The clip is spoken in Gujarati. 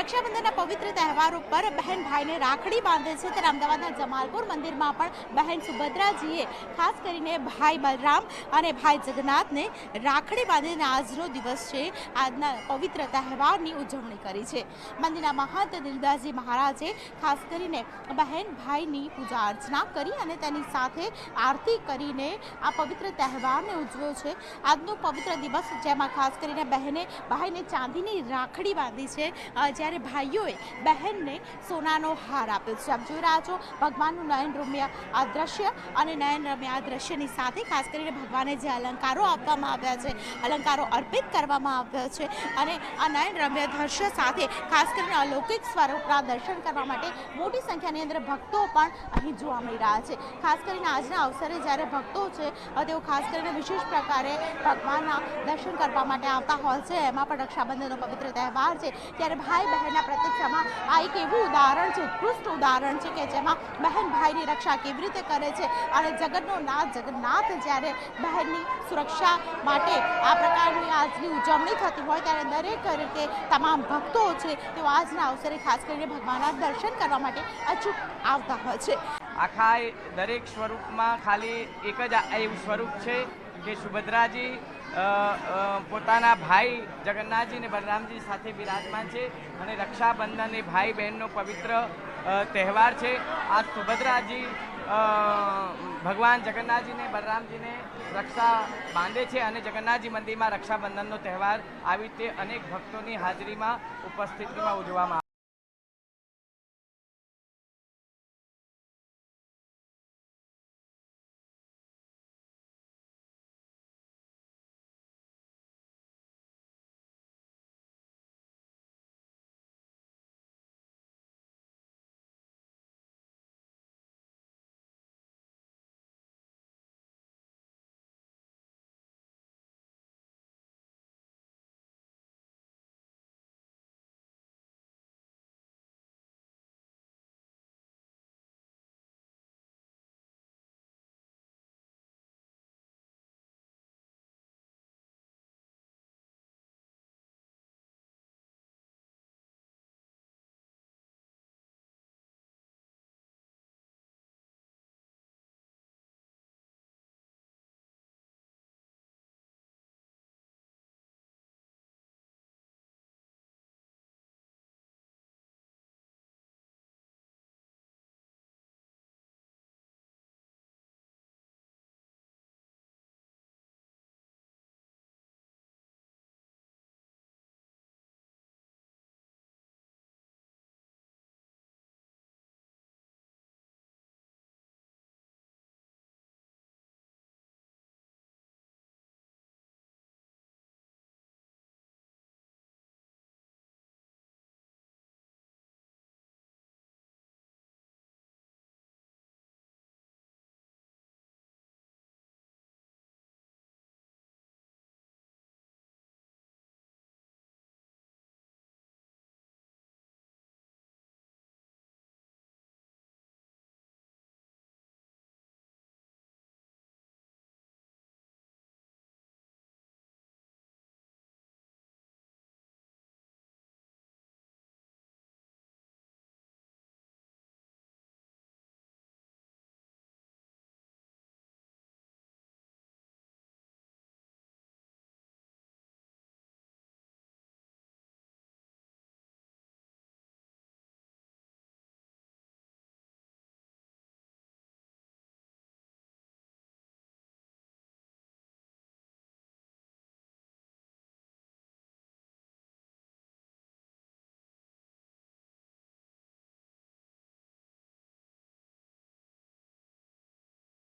રક્ષાબંધનના પવિત્ર તહેવાર ઉપર બહેન ભાઈને રાખડી બાંધે છે ત્યારે અમદાવાદના જમાલપુર મંદિરમાં પણ બહેન સુભદ્રાજીએ ખાસ કરીને ભાઈ બલરામ અને ભાઈ જગન્નાથને રાખડી બાંધીને આજનો દિવસ છે આજના પવિત્ર તહેવારની ઉજવણી કરી છે। મંદિરના મહંત દિલદાસજી મહારાજે ખાસ કરીને બહેન ભાઈની પૂજા અર્ચના કરી અને તેની સાથે આરતી કરીને આ પવિત્ર તહેવારને ઉજવ્યો છે। આજનો પવિત્ર દિવસ જેમાં ખાસ કરીને બહેને ભાઈને ચાંદીની રાખડી બાંધી છે, જ્યારે ભાઈઓએ બહેનને સોનાનો હાર આપ્યો છે। આપ જોઈ રહ્યા છો ભગવાનનું નયનરમ્ય આ દ્રશ્ય અને નયનરમ્ય આ દ્રશ્યની સાથે ખાસ કરીને ભગવાનને જે અલંકારો આપવામાં આવ્યા છે, અલંકારો અર્પિત કરવામાં આવ્યા છે અને આ નયનરમ્ય દ્રશ્ય સાથે ખાસ કરીને અલૌકિક સ્વરૂપના દર્શન કરવા માટે મોટી સંખ્યાની અંદર ભક્તો પણ અહીં જોવા મળી રહ્યા છે। ખાસ કરીને આજના અવસરે જ્યારે ભક્તો છે તેઓ ખાસ કરીને વિશેષ પ્રકારે ભગવાનના દર્શન કરવા માટે આવતા હોય છે। એમાં પણ રક્ષાબંધનનો પવિત્ર તહેવાર છે ત્યારે ભાઈ બહેનના પ્રતીક્ષામાં આ એક એવું ઉદાહરણ છે, ઉત્કૃષ્ટ ઉદાહરણ છે કે જેમાં બહેન ભાઈની રક્ષા કેવી રીતે કરે છે અને જગતનો નાથ જગન્નાથ જ્યારે બહેનની સુરક્ષા માટે આ પ્રકારની આજની ઉજવણી થતી હોય ત્યારે દરેક રીતે તમામ ભક્તો છે તેઓ આજના અવસરે ખાસ કરીને ભગવાનના દર્શન કરવા માટે અચૂક આવતા હોય છે। આખા દરેક સ્વરૂપમાં ખાલી એક જ એવું સ્વરૂપ છે કે સુભદ્રાજી પોતાના ભાઈ જગન્નાથજી અને બલરામજી સાથે બિરાજમાન છે અને રક્ષાબંધન એ ભાઈ બહેનનો પવિત્ર તહેવાર છે। આ સુભદ્રાજી ભગવાન જગન્નાથજીને બલરામજીને રક્ષા બાંધે છે અને જગન્નાથજી મંદિરમાં રક્ષાબંધનનો તહેવાર આવી રીતે અનેક ભક્તોની હાજરીમાં ઉપસ્થિતિમાં ઉજવવામાં